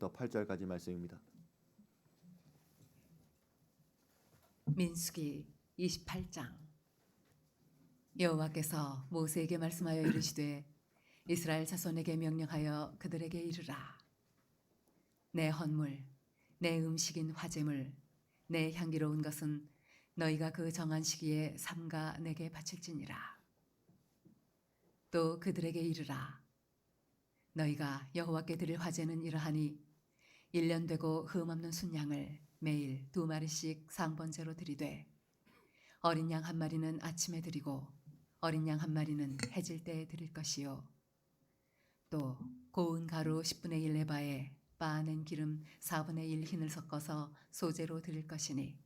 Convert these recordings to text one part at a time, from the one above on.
1절부터 8절까지 말씀입니다. 민수기 28장. 여호와께서 모세에게 말씀하여 이르시되 이스라엘 자손에게 명령하여 그들에게 이르라. 내 헌물, 내 음식인 화제물, 내 향기로운 것은 너희가 그 정한 시기에 삼가 내게 바칠지니라. 또 그들에게 이르라. 너희가 여호와께 드릴 화제는 이러하니 1년 되고 흠없는 순양을 매일 2마리씩 상번제로 드리되 어린 양 1마리는 아침에 드리고 어린 양 1마리는 해질 때에 드릴 것이요 또 고운 가루 10분의 1 에바에 빻아낸 기름 4분의 1 흰을 섞어서 소제로 드릴 것이니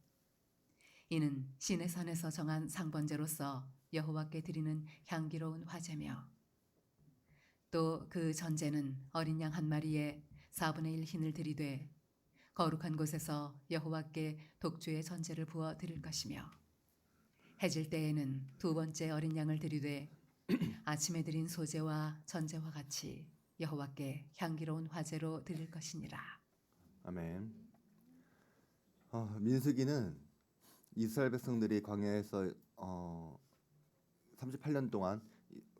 이는 시내 산에서 정한 상번제로서 여호와께 드리는 향기로운 화제며 또 그 전제는 어린 양 1마리에 4분의 1 흰을 드리되 거룩한 곳에서 여호와께 독주의 전제를 부어 드릴 것이며 해질 때에는 2번째 어린 양을 드리되 아침에 드린 소제와 전제와 같이 여호와께 향기로운 화제로 드릴 것이니라. 아멘. 민수기는 이스라엘 백성들이 광야에서 38년 동안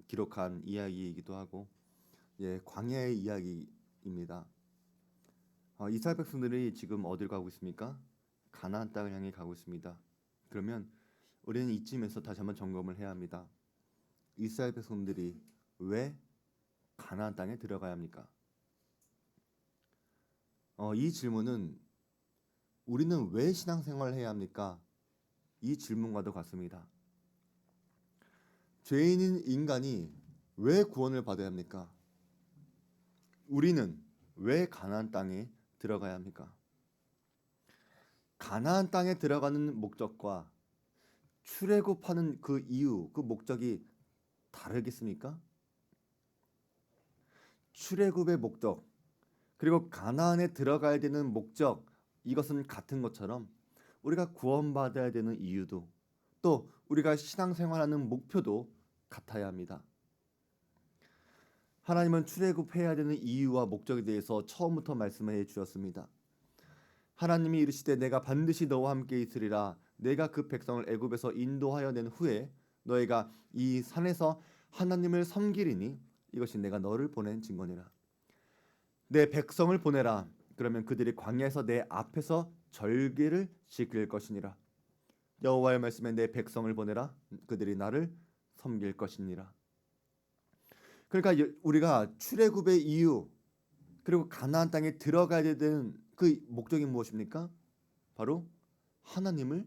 기록한 이야기이기도 하고 광야의 이야기입니다. 이스라엘 백성들이 지금 어딜 가고 있습니까? 가나안 땅을 향해 가고 있습니다. 그러면 우리는 이쯤에서 다시 한번 점검을 해야 합니다. 이스라엘 백성들이 왜 가나안 땅에 들어가야 합니까? 이 질문은 우리는 왜 신앙생활을 해야 합니까? 이 질문과도 같습니다. 죄인인 인간이 왜 구원을 받아야 합니까? 우리는 왜 가나안 땅에 들어가야 합니까? 가나안 땅에 들어가는 목적과 출애굽하는 그 이유, 그 목적이 다르겠습니까? 출애굽의 목적, 그리고 가나안에 들어가야 되는 목적, 이것은 같은 것처럼 우리가 구원받아야 되는 이유도 또 우리가 신앙생활하는 목표도 같아야 합니다. 하나님은 출애굽해야 되는 이유와 목적에 대해서 처음부터 말씀해 주셨습니다. 하나님이 이르시되 내가 반드시 너와 함께 있으리라. 내가 그 백성을 애굽에서 인도하여 낸 후에 너희가 이 산에서 하나님을 섬기리니 이것이 내가 너를 보낸 증거니라. 내 백성을 보내라. 그러면 그들이 광야에서 내 앞에서 절기를 지킬 것이니라. 여호와의 말씀에 내 백성을 보내라. 그들이 나를 섬길 것이니라. 그러니까 우리가 출애굽의 이유 그리고 가나안 땅에 들어가야 되는 그 목적이 무엇입니까? 바로 하나님을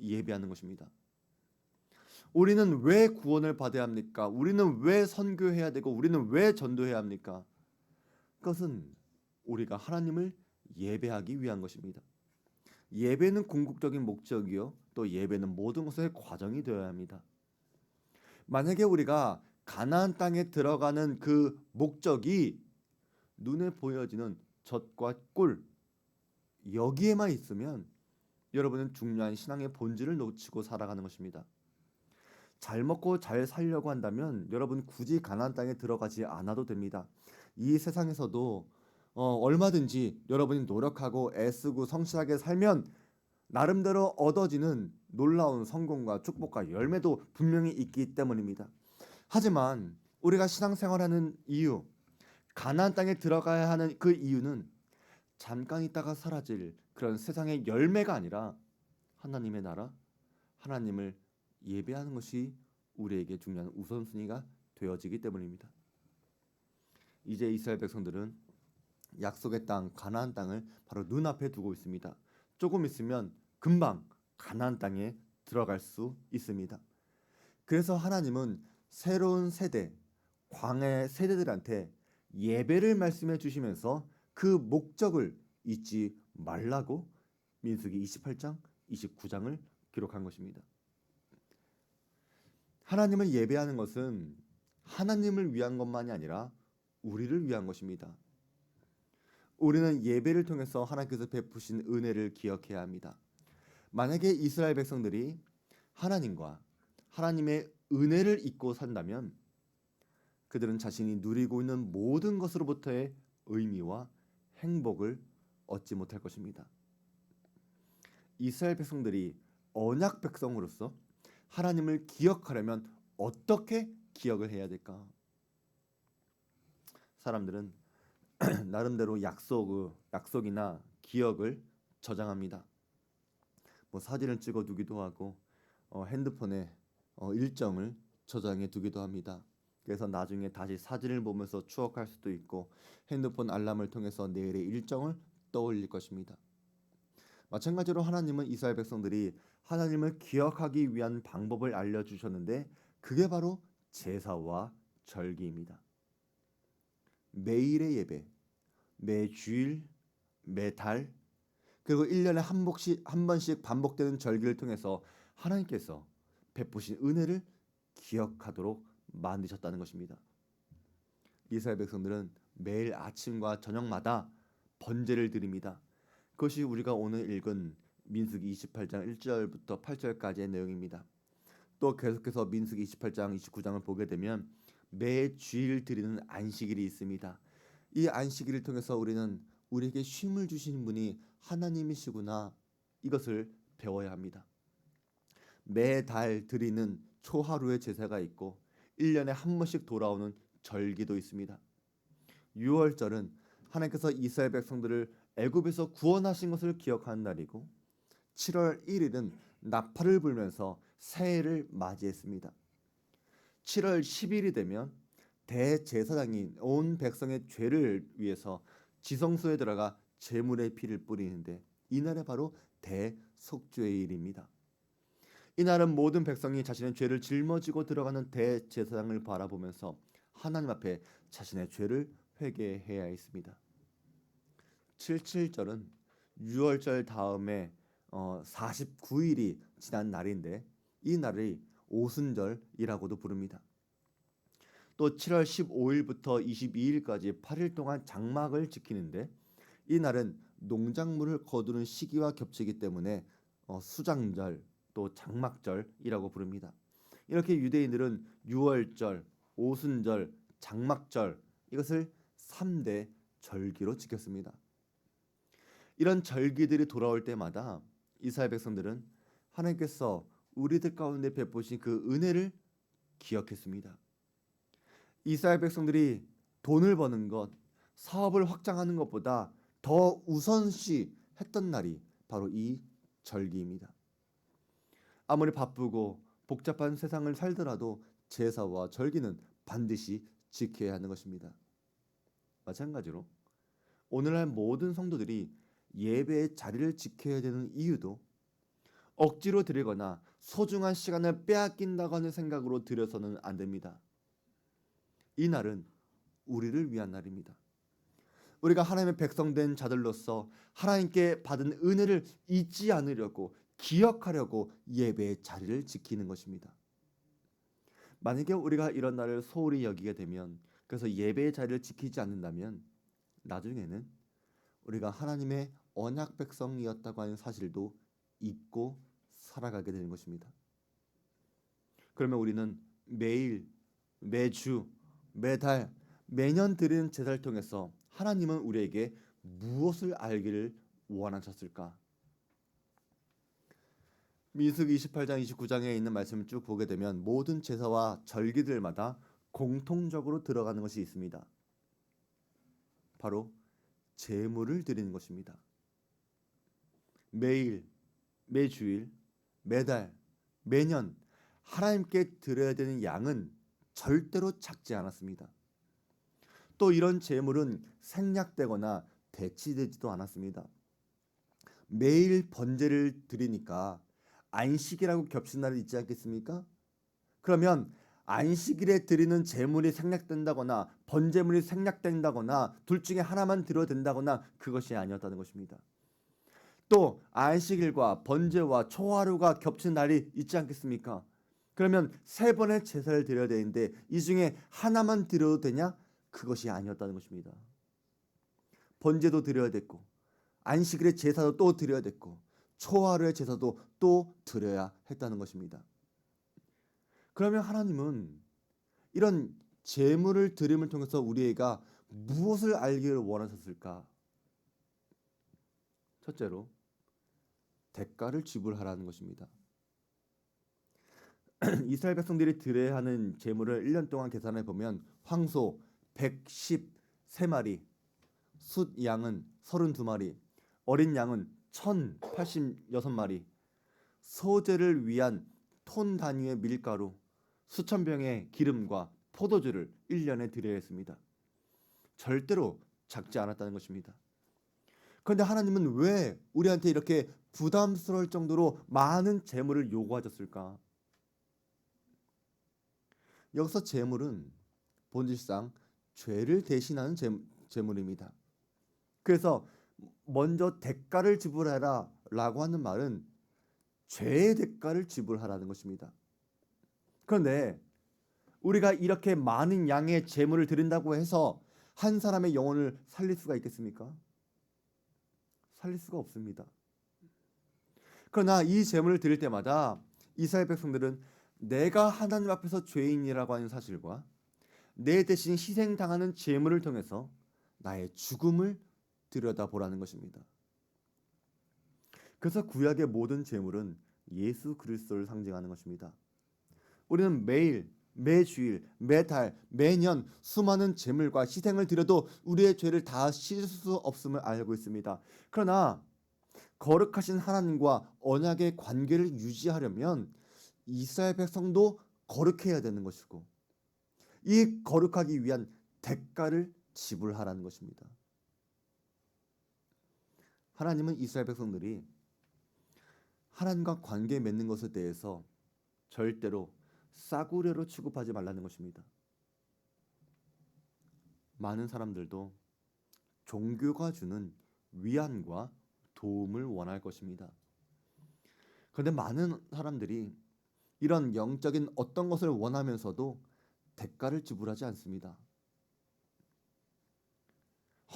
예배하는 것입니다. 우리는 왜 구원을 받아야 합니까? 우리는 왜 선교해야 되고 우리는 왜 전도해야 합니까? 그것은 우리가 하나님을 예배하기 위한 것입니다. 예배는 궁극적인 목적이요. 또 예배는 모든 것의 과정이 되어야 합니다. 만약에 우리가 가나안 땅에 들어가는 그 목적이 눈에 보여지는 젖과 꿀 여기에만 있으면 여러분은 중요한 신앙의 본질을 놓치고 살아가는 것입니다. 잘 먹고 잘 살려고 한다면 여러분 굳이 가나안 땅에 들어가지 않아도 됩니다. 이 세상에서도 얼마든지 여러분이 노력하고 애쓰고 성실하게 살면 나름대로 얻어지는 놀라운 성공과 축복과 열매도 분명히 있기 때문입니다. 하지만 우리가 신앙생활하는 이유, 가나안 땅에 들어가야 하는 그 이유는 잠깐 있다가 사라질 그런 세상의 열매가 아니라 하나님의 나라, 하나님을 예배하는 것이 우리에게 중요한 우선순위가 되어지기 때문입니다. 이제 이스라엘 백성들은 약속의 땅 가나안 땅을 바로 눈앞에 두고 있습니다. 조금 있으면 금방 가나안 땅에 들어갈 수 있습니다. 그래서 하나님은 새로운 세대, 광야의 세대들한테 예배를 말씀해 주시면서 그 목적을 잊지 말라고 민수기 28장, 29장을 기록한 것입니다. 하나님을 예배하는 것은 하나님을 위한 것만이 아니라 우리를 위한 것입니다. 우리는 예배를 통해서 하나님께서 베푸신 은혜를 기억해야 합니다. 만약에 이스라엘 백성들이 하나님과 하나님의 은혜를 잊고 산다면 그들은 자신이 누리고 있는 모든 것으로부터의 의미와 행복을 얻지 못할 것입니다. 이스라엘 백성들이 언약 백성으로서 하나님을 기억하려면 어떻게 기억을 해야 될까? 사람들은 나름대로 약속이나 기억을 저장합니다. 뭐 사진을 찍어 두기도 하고 핸드폰에 일정을 저장해 두기도 합니다. 그래서 나중에 다시 사진을 보면서 추억할 수도 있고 핸드폰 알람을 통해서 내일의 일정을 떠올릴 것입니다. 마찬가지로 하나님은 이스라엘 백성들이 하나님을 기억하기 위한 방법을 알려주셨는데 그게 바로 제사와 절기입니다. 매일의 예배, 매주일, 매달, 그리고 1년에 한 번씩 반복되는 절기를 통해서 하나님께서 베푸신 은혜를 기억하도록 만드셨다는 것입니다. 이스라엘 백성들은 매일 아침과 저녁마다 번제를 드립니다. 그것이 우리가 오늘 읽은 민수기 28장 1절부터 8절까지의 내용입니다. 또 계속해서 민수기 28장 29장을 보게 되면 매 주일 드리는 안식일이 있습니다. 이 안식일을 통해서 우리는 우리에게 쉼을 주시는 분이 하나님이시구나, 이것을 배워야 합니다. 매달 드리는 초하루의 제사가 있고 1년에 한 번씩 돌아오는 절기도 있습니다. 6월절은 하나님께서 이스라엘 백성들을 애굽에서 구원하신 것을 기억하는 날이고 7월 1일은 나팔을 불면서 새해를 맞이했습니다. 7월 10일이 되면 대제사장이 온 백성의 죄를 위해서 지성소에 들어가 제물의 피를 뿌리는데 이날이 바로 대속죄일입니다. 이날은 모든 백성이 자신의 죄를 짊어지고 들어가는 대제사장을 바라보면서 하나님 앞에 자신의 죄를 회개해야 했습니다. 77절은 6월절 다음에 49일이 지난 날인데 이 날이 오순절이라고도 부릅니다. 또 7월 15일부터 22일까지 8일 동안 장막을 지키는데 이 날은 농작물을 거두는 시기와 겹치기 때문에 수장절 또 장막절이라고 부릅니다. 이렇게 유대인들은 6월절, 오순절, 장막절 이것을 3대 절기로 지켰습니다. 이런 절기들이 돌아올 때마다 이스라엘 백성들은 하나님께서 우리들 가운데 베푸신 그 은혜를 기억했습니다. 이스라엘 백성들이 돈을 버는 것, 사업을 확장하는 것보다 더 우선시 했던 날이 바로 이 절기입니다. 아무리 바쁘고 복잡한 세상을 살더라도 제사와 절기는 반드시 지켜야 하는 것입니다. 마찬가지로 오늘날 모든 성도들이 예배의 자리를 지켜야 되는 이유도 억지로 드리거나 소중한 시간을 빼앗긴다고 하는 생각으로 드려서는 안 됩니다. 이 날은 우리를 위한 날입니다. 우리가 하나님의 백성된 자들로서 하나님께 받은 은혜를 잊지 않으려고 기억하려고 예배의 자리를 지키는 것입니다. 만약에 우리가 이런 날을 소홀히 여기게 되면, 그래서 예배의 자리를 지키지 않는다면 나중에는 우리가 하나님의 언약 백성이었다고 하는 사실도 잊고 살아가게 되는 것입니다. 그러면 우리는 매일, 매주, 매달, 매년 드리는 제사를 통해서 하나님은 우리에게 무엇을 알기를 원하셨을까? 민수기 28장 29장에 있는 말씀을 쭉 보게 되면 모든 제사와 절기들마다 공통적으로 들어가는 것이 있습니다. 바로 제물을 드리는 것입니다. 매일, 매주일, 매달, 매년 하나님께 드려야 되는 양은 절대로 작지 않았습니다. 또 이런 제물은 생략되거나 대치되지도 않았습니다. 매일 번제를 드리니까 안식이라고 겹친 날이 있지 않겠습니까? 그러면 안식일에 드리는 제물이 생략된다거나 번제물이 생략된다거나 둘 중에 하나만 드려야 된다거나 그것이 아니었다는 것입니다. 또 안식일과 번제와 초하루가 겹친 날이 있지 않겠습니까? 그러면 3번의 제사를 드려야 되는데 이 중에 하나만 드려도 되냐? 그것이 아니었다는 것입니다. 번제도 드려야 됐고 안식일의 제사도 또 드려야 됐고 초하루의 제사도 또 드려야 했다는 것입니다. 그러면 하나님은 이런 제물을 드림을 통해서 우리가 무엇을 알기를 원하셨을까? 첫째로 대가를 지불하라는 것입니다. 이스라엘 백성들이 드려야 하는 제물을 1년 동안 계산해 보면 황소 113마리, 숫 양은 32마리, 어린 양은 1086마리, 소제를 위한 톤 단위의 밀가루, 수천 병의 기름과 포도주를 1년에 드려야 했습니다. 절대로 작지 않았다는 것입니다. 그런데 하나님은 왜 우리한테 이렇게 부담스러울 정도로 많은 제물을 요구하셨을까? 여기서 제물은 본질상 죄를 대신하는 제물입니다. 그래서 먼저 대가를 지불해라 라고 하는 말은 죄의 대가를 지불하라는 것입니다. 그런데 우리가 이렇게 많은 양의 제물을 드린다고 해서 한 사람의 영혼을 살릴 수가 있겠습니까? 살릴 수가 없습니다. 그러나 이 제물을 드릴 때마다 이스라엘 백성들은 내가 하나님 앞에서 죄인이라고 하는 사실과 내 대신 희생당하는 제물을 통해서 나의 죽음을 들여다보라는 것입니다. 그래서 구약의 모든 제물은 예수 그리스도를 상징하는 것입니다. 우리는 매일, 매주일, 매달, 매년 수많은 제물과 희생을 드려도 우리의 죄를 다 씻을 수 없음을 알고 있습니다. 그러나 거룩하신 하나님과 언약의 관계를 유지하려면 이스라엘 백성도 거룩해야 되는 것이고 이 거룩하기 위한 대가를 지불하라는 것입니다. 하나님은 이스라엘 백성들이 하나님과 관계 맺는 것에 대해서 절대로 싸구려로 취급하지 말라는 것입니다. 많은 사람들도 종교가 주는 위안과 도움을 원할 것입니다. 그런데 많은 사람들이 이런 영적인 어떤 것을 원하면서도 대가를 지불하지 않습니다.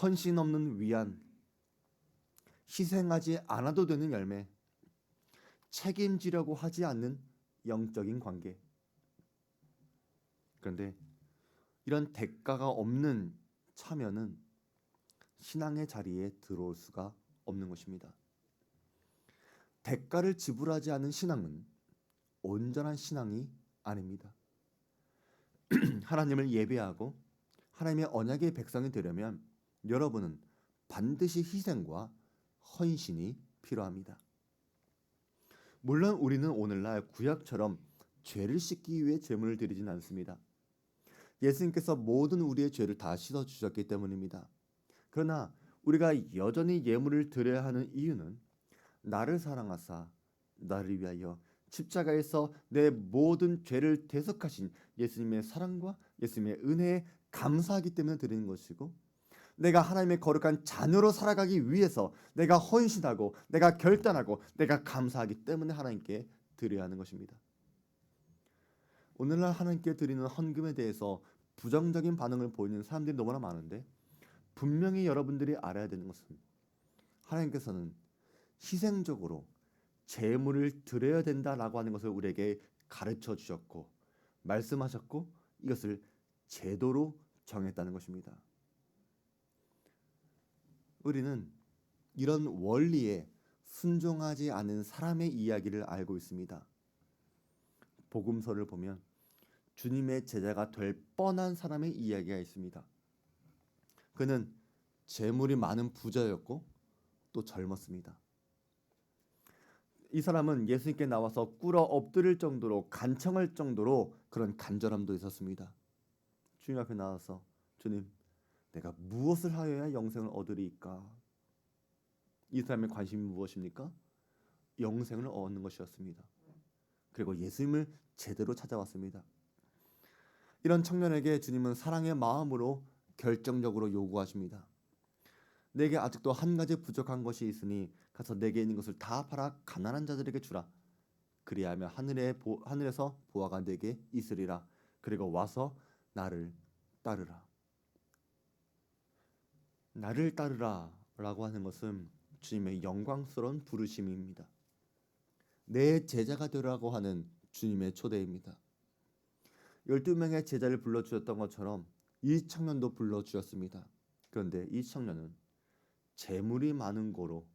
헌신 없는 위안, 희생하지 않아도 되는 열매, 책임지려고 하지 않는 영적인 관계. 그런데 이런 대가가 없는 참여는 신앙의 자리에 들어올 수가 없는 것입니다. 대가를 지불하지 않은 신앙은 온전한 신앙이 아닙니다. 하나님을 예배하고 하나님의 언약의 백성이 되려면 여러분은 반드시 희생과 헌신이 필요합니다. 물론 우리는 오늘날 구약처럼 죄를 씻기 위해 제물을 드리진 않습니다. 예수님께서 모든 우리의 죄를 다 씻어 주셨기 때문입니다. 그러나 우리가 여전히 예물을 드려야 하는 이유는 나를 사랑하사 나를 위하여 십자가에서 내 모든 죄를 대속하신 예수님의 사랑과 예수님의 은혜에 감사하기 때문에 드리는 것이고 내가 하나님의 거룩한 자녀로 살아가기 위해서 내가 헌신하고 내가 결단하고 내가 감사하기 때문에 하나님께 드려야 하는 것입니다. 오늘날 하나님께 드리는 헌금에 대해서 부정적인 반응을 보이는 사람들이 너무나 많은데 분명히 여러분들이 알아야 되는 것은 하나님께서는 희생적으로 제물을 드려야 된다라고 하는 것을 우리에게 가르쳐 주셨고 말씀하셨고 이것을 제도로 정했다는 것입니다. 우리는 이런 원리에 순종하지 않은 사람의 이야기를 알고 있습니다. 복음서를 보면 주님의 제자가 될 뻔한 사람의 이야기가 있습니다. 그는 재물이 많은 부자였고 또 젊었습니다. 이 사람은 예수님께 나와서 꿇어 엎드릴 정도로 간청할 정도로 그런 간절함도 있었습니다. 주님 앞에 나와서 주님, 내가 무엇을 하여야 영생을 얻으리이까? 이 사람의 관심이 무엇입니까? 영생을 얻는 것이었습니다. 그리고 예수님을 제대로 찾아왔습니다. 이런 청년에게 주님은 사랑의 마음으로 결정적으로 요구하십니다. 내게 아직도 한 가지 부족한 것이 있으니 가서 내게 있는 것을 다 팔아 가난한 자들에게 주라. 그리하면 하늘에서 보화가 내게 있으리라. 그리고 와서 나를 따르라. 나를 따르라 라고 하는 것은 주님의 영광스러운 부르심입니다. 내 제자가 되라고 하는 주님의 초대입니다. 12명의 제자를 불러주셨던 것처럼 이 청년도 불러주셨습니다. 그런데 이 청년은 재물이 많은 고로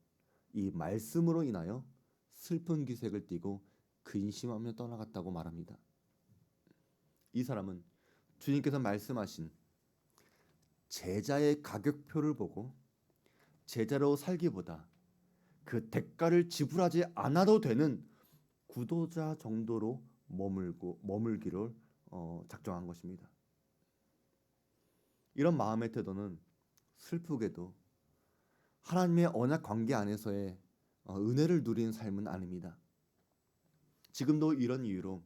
이 말씀으로 인하여 슬픈 기색을 띠고 근심하며 떠나갔다고 말합니다. 이 사람은 주님께서 말씀하신 제자의 가격표를 보고 제자로 살기보다 그 대가를 지불하지 않아도 되는 구도자 정도로 머물기를 작정한 것입니다. 이런 마음의 태도는 슬프게도 하나님의 언약 관계 안에서의 은혜를 누리는 삶은 아닙니다. 지금도 이런 이유로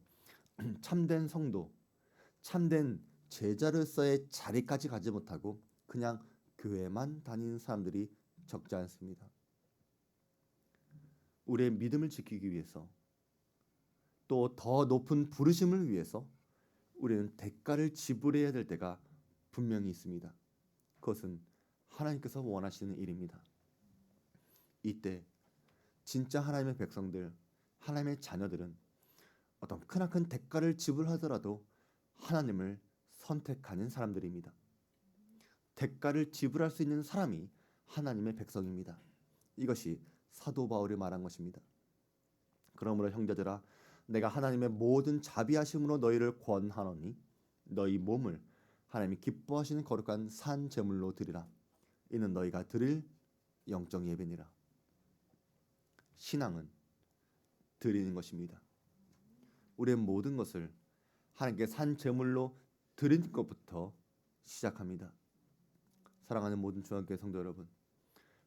참된 성도, 참된 제자로서의 자리까지 가지 못하고 그냥 교회만 다니는 사람들이 적지 않습니다. 우리의 믿음을 지키기 위해서 또 더 높은 부르심을 위해서 우리는 대가를 지불해야 될 때가 분명히 있습니다. 그것은 하나님께서 원하시는 일입니다. 이때 진짜 하나님의 백성들, 하나님의 자녀들은 어떤 크나큰 대가를 지불하더라도 하나님을 선택하는 사람들입니다. 대가를 지불할 수 있는 사람이 하나님의 백성입니다. 이것이 사도 바울이 말한 것입니다. 그러므로 형제들아, 내가 하나님의 모든 자비하심으로 너희를 권하노니 너희 몸을 하나님이 기뻐하시는 거룩한 산 제물로 드리라. 이는 너희가 드릴 영적 예배니라. 신앙은 드리는 것입니다. 우리의 모든 것을 하나님께 산 제물로 드리는 것부터 시작합니다. 사랑하는 모든 중앙교회 성도 여러분,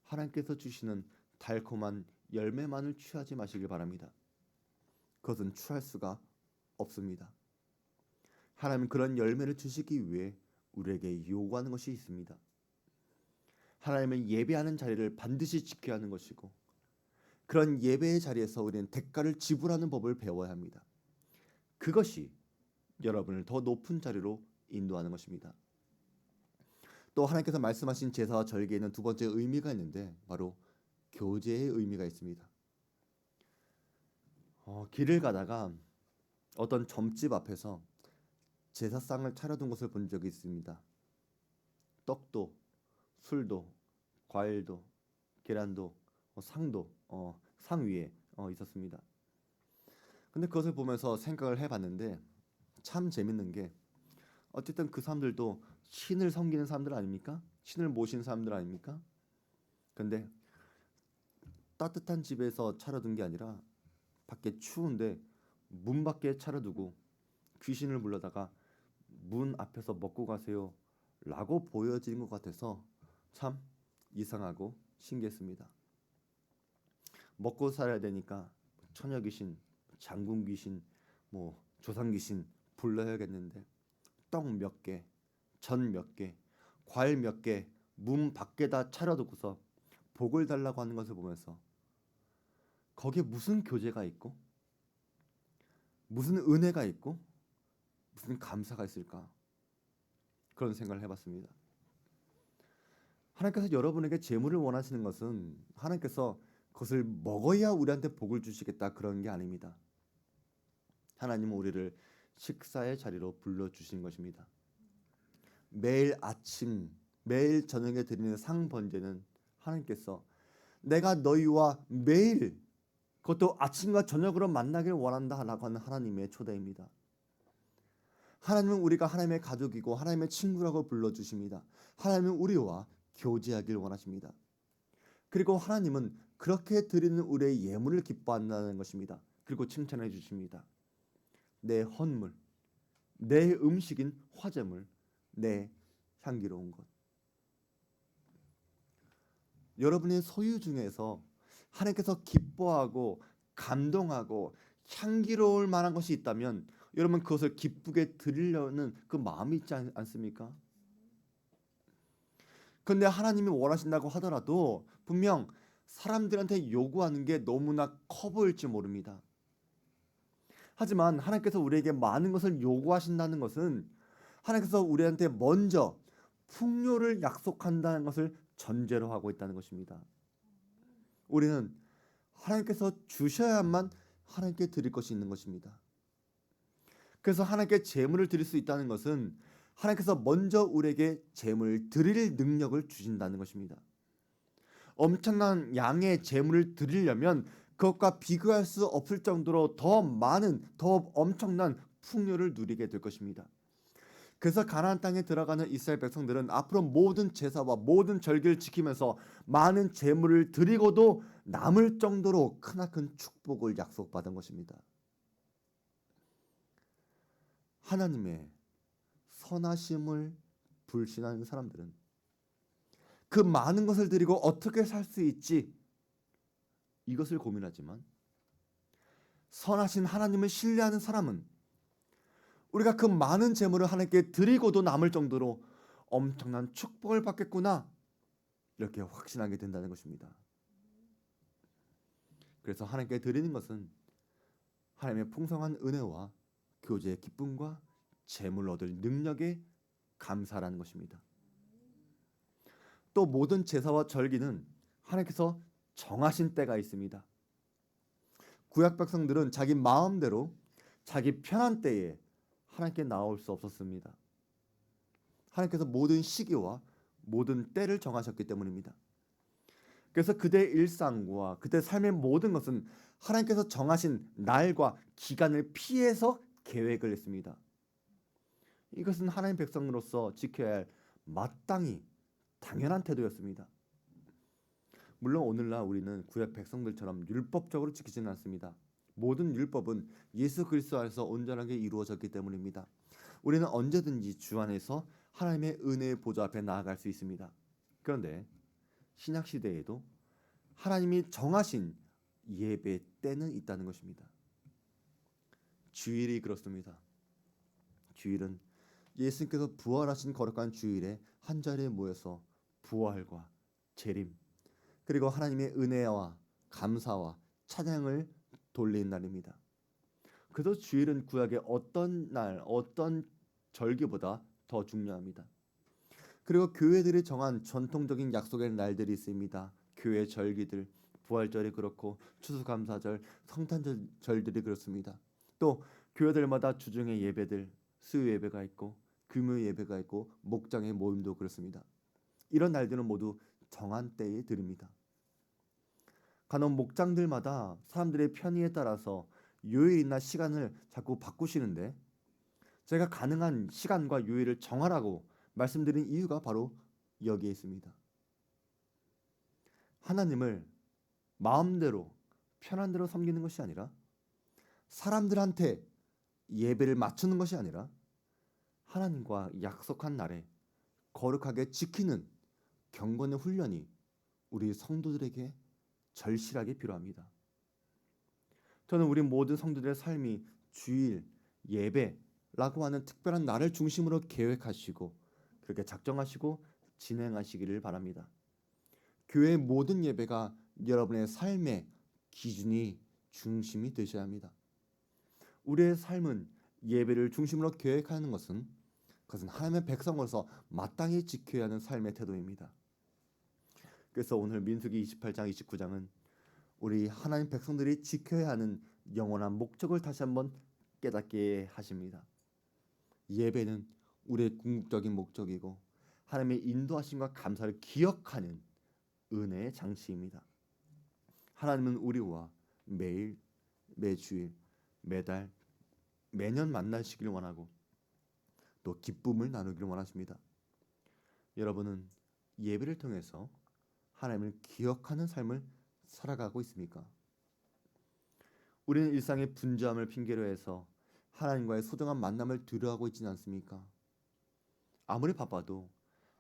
하나님께서 주시는 달콤한 열매만을 취하지 마시길 바랍니다. 그것은 취할 수가 없습니다. 하나님은 그런 열매를 주시기 위해 우리에게 요구하는 것이 있습니다. 하나님은 예배하는 자리를 반드시 지켜야 하는 것이고, 그런 예배의 자리에서 우리는 대가를 지불하는 법을 배워야 합니다. 그것이 여러분을 더 높은 자리로 인도하는 것입니다. 또 하나님께서 말씀하신 제사와 절개에는 두 번째 의미가 있는데 바로 교제의 의미가 있습니다. 길을 가다가 어떤 점집 앞에서 제사상을 차려둔 것을 본 적이 있습니다. 떡도, 술도, 과일도, 계란도, 상도 상 위에 있었습니다. 근데 그것을 보면서 생각을 해봤는데 참 재밌는 게, 어쨌든 그 사람들도 신을 섬기는 사람들 아닙니까? 신을 모시는 사람들 아닙니까? 근데 따뜻한 집에서 차려둔 게 아니라 밖에 추운데 문 밖에 차려두고 귀신을 불러다가 문 앞에서 먹고 가세요 라고 보여지는 것 같아서 참 이상하고 신기했습니다. 먹고 살아야 되니까 처녀 귀신, 장군 귀신, 조상 귀신 불러야겠는데 떡 몇 개, 전 몇 개, 과일 몇 개 문 밖에다 차려두고서 복을 달라고 하는 것을 보면서 거기에 무슨 교제가 있고 무슨 은혜가 있고 무슨 감사가 있을까, 그런 생각을 해봤습니다. 하나님께서 여러분에게 재물을 원하시는 것은 하나님께서 그것을 먹어야 우리한테 복을 주시겠다 그런 게 아닙니다. 하나님은 우리를 식사의 자리로 불러주신 것입니다. 매일 아침, 매일 저녁에 드리는 상 번제는 하나님께서 내가 너희와 매일, 그것도 아침과 저녁으로 만나길 원한다라고 하는 하나님의 초대입니다. 하나님은 우리가 하나님의 가족이고 하나님의 친구라고 불러주십니다. 하나님은 우리와 교제하길 원하십니다. 그리고 하나님은 그렇게 드리는 우리의 예물을 기뻐한다는 것입니다. 그리고 칭찬해 주십니다. 내 헌물, 내 음식인 화제물, 내 향기로운 것. 여러분의 소유 중에서 하나님께서 기뻐하고 감동하고 향기로울 만한 것이 있다면 여러분 그것을 기쁘게 드리려는 그 마음이 있지 않습니까? 그런데 하나님이 원하신다고 하더라도 분명 사람들한테 요구하는 게 너무나 커 보일지 모릅니다. 하지만 하나님께서 우리에게 많은 것을 요구하신다는 것은 하나님께서 우리한테 먼저 풍요를 약속한다는 것을 전제로 하고 있다는 것입니다. 우리는 하나님께서 주셔야만 하나님께 드릴 것이 있는 것입니다. 그래서 하나님께 제물을 드릴 수 있다는 것은 하나님께서 먼저 우리에게 제물 드릴 능력을 주신다는 것입니다. 엄청난 양의 재물을 드리려면 그것과 비교할 수 없을 정도로 더 많은, 더 엄청난 풍요를 누리게 될 것입니다. 그래서 가나안 땅에 들어가는 이스라엘 백성들은 앞으로 모든 제사와 모든 절기를 지키면서 많은 재물을 드리고도 남을 정도로 크나큰 축복을 약속받은 것입니다. 하나님의 선하심을 불신하는 사람들은 그 많은 것을 드리고 어떻게 살 수 있지? 이것을 고민하지만 선하신 하나님을 신뢰하는 사람은 우리가 그 많은 재물을 하나님께 드리고도 남을 정도로 엄청난 축복을 받겠구나 이렇게 확신하게 된다는 것입니다. 그래서 하나님께 드리는 것은 하나님의 풍성한 은혜와 교제의 기쁨과 재물 얻을 능력에 감사라는 것입니다. 또 모든 제사와 절기는 하나님께서 정하신 때가 있습니다. 구약 백성들은 자기 마음대로 자기 편한 때에 하나님께 나올 수 없었습니다. 하나님께서 모든 시기와 모든 때를 정하셨기 때문입니다. 그래서 그들의 일상과 그들의 삶의 모든 것은 하나님께서 정하신 날과 기간을 피해서 계획을 했습니다. 이것은 하나님 백성으로서 지켜야 할 마땅히 당연한 태도였습니다. 물론 오늘날 우리는 구약 백성들처럼 율법적으로 지키지는 않습니다. 모든 율법은 예수 그리스도 안에서 온전하게 이루어졌기 때문입니다. 우리는 언제든지 주 안에서 하나님의 은혜의 보좌 앞에 나아갈 수 있습니다. 그런데 신약 시대에도 하나님이 정하신 예배 때는 있다는 것입니다. 주일이 그렇습니다. 주일은 예수님께서 부활하신 거룩한 주일에 한자리에 모여서 부활과 재림 그리고 하나님의 은혜와 감사와 찬양을 돌리는 날입니다. 그래서 주일은 구약의 어떤 날, 어떤 절기보다 더 중요합니다. 그리고 교회들이 정한 전통적인 약속의 날들이 있습니다. 교회 절기들, 부활절이 그렇고 추수감사절, 성탄절들이 그렇습니다. 또 교회들마다 주중의 예배들, 수요 예배가 있고 금요 예배가 있고 목장의 모임도 그렇습니다. 이런 날들은 모두 정한 때에 드립니다. 간혹 목장들마다 사람들의 편의에 따라서 요일이나 시간을 자꾸 바꾸시는데 제가 가능한 시간과 요일을 정하라고 말씀드린 이유가 바로 여기에 있습니다. 하나님을 마음대로 편한 대로 섬기는 것이 아니라 사람들한테 예배를 맞추는 것이 아니라 하나님과 약속한 날에 거룩하게 지키는 경건의 훈련이 우리 성도들에게 절실하게 필요합니다. 저는 우리 모든 성도들의 삶이 주일, 예배라고 하는 특별한 날을 중심으로 계획하시고 그렇게 작정하시고 진행하시기를 바랍니다. 교회의 모든 예배가 여러분의 삶의 기준이 중심이 되셔야 합니다. 우리의 삶은 예배를 중심으로 계획하는 것은 그것은 하나님의 백성으로서 마땅히 지켜야 하는 삶의 태도입니다. 그래서 오늘 민수기 28장 29장은 우리 하나님 백성들이 지켜야 하는 영원한 목적을 다시 한번 깨닫게 하십니다. 예배는 우리의 궁극적인 목적이고 하나님의 인도하심과 감사를 기억하는 은혜의 장치입니다. 하나님은 우리와 매일, 매주일, 매달, 매년 만나시기를 원하고 또 기쁨을 나누기를 원하십니다. 여러분은 예배를 통해서 하나님을 기억하는 삶을 살아가고 있습니까? 우리는 일상의 분주함을 핑계로 해서 하나님과의 소중한 만남을 두려워하고 있지는 않습니까? 아무리 바빠도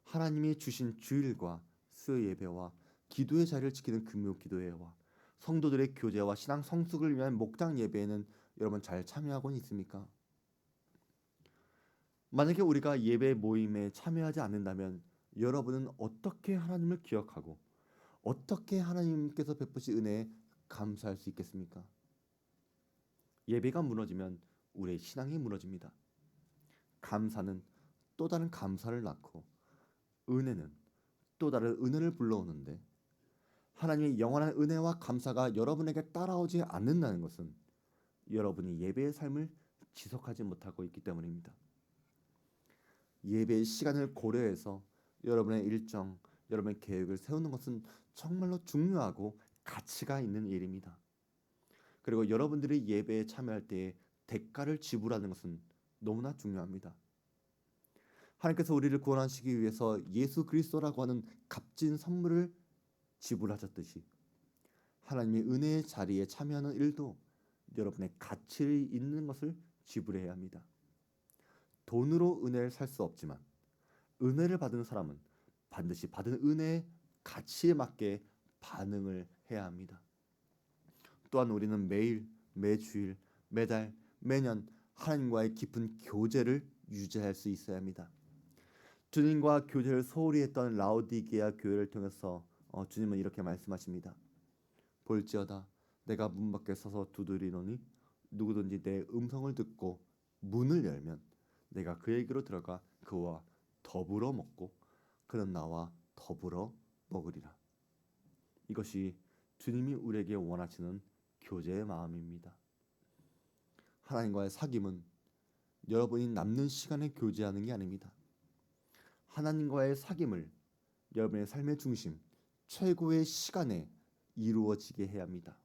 하나님이 주신 주일과 수요 예배와 기도의 자리를 지키는 금요 기도회와 성도들의 교제와 신앙 성숙을 위한 목장 예배에는 여러분 잘 참여하고 있습니까? 만약에 우리가 예배 모임에 참여하지 않는다면 여러분은 어떻게 하나님을 기억하고 어떻게 하나님께서 베푸신 은혜에 감사할 수 있겠습니까? 예배가 무너지면 우리의 신앙이 무너집니다. 감사는 또 다른 감사를 낳고 은혜는 또 다른 은혜를 불러오는데 하나님의 영원한 은혜와 감사가 여러분에게 따라오지 않는다는 것은 여러분이 예배의 삶을 지속하지 못하고 있기 때문입니다. 예배의 시간을 고려해서 여러분의 일정, 여러분의 계획을 세우는 것은 정말로 중요하고 가치가 있는 일입니다. 그리고 여러분들이 예배에 참여할 때 대가를 지불하는 것은 너무나 중요합니다. 하나님께서 우리를 구원하시기 위해서 예수 그리스도라고 하는 값진 선물을 지불하셨듯이 하나님의 은혜의 자리에 참여하는 일도 여러분의 가치 있는 것을 지불해야 합니다. 돈으로 은혜를 살 수 없지만 은혜를 받은 사람은 반드시 받은 은혜의 가치에 맞게 반응을 해야 합니다. 또한 우리는 매일, 매주일, 매달, 매년 하나님과의 깊은 교제를 유지할 수 있어야 합니다. 주님과 교제를 소홀히 했던 라오디게아 교회를 통해서 주님은 이렇게 말씀하십니다. 볼지어다 내가 문 밖에 서서 두드리노니 누구든지 내 음성을 듣고 문을 열면 내가 그에게로 들어가 그와 더불어 먹고 그는 나와 더불어 먹으리라. 이것이 주님이 우리에게 원하시는 교제의 마음입니다. 하나님과의 사귐은 여러분이 남는 시간에 교제하는 게 아닙니다. 하나님과의 사귐을 여러분의 삶의 중심, 최고의 시간에 이루어지게 해야 합니다.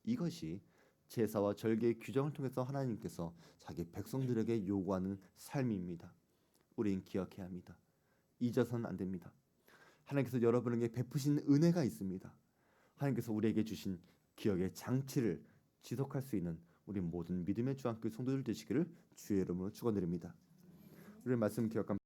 이것이 제사와 절개의 규정을 통해서 하나님께서 자기 백성들에게 요구하는 삶입니다. 우리는 기억해야 합니다. 잊어서는 안 됩니다. 하나님께서 여러분에게 베푸신 은혜가 있습니다. 하나님께서 우리에게 주신 기억의 장치를 지속할 수 있는 우리 모든 믿음의 주안교회 성도들 되시기를 주의 이름으로 축원드립니다. 우리 말씀 기억합니다.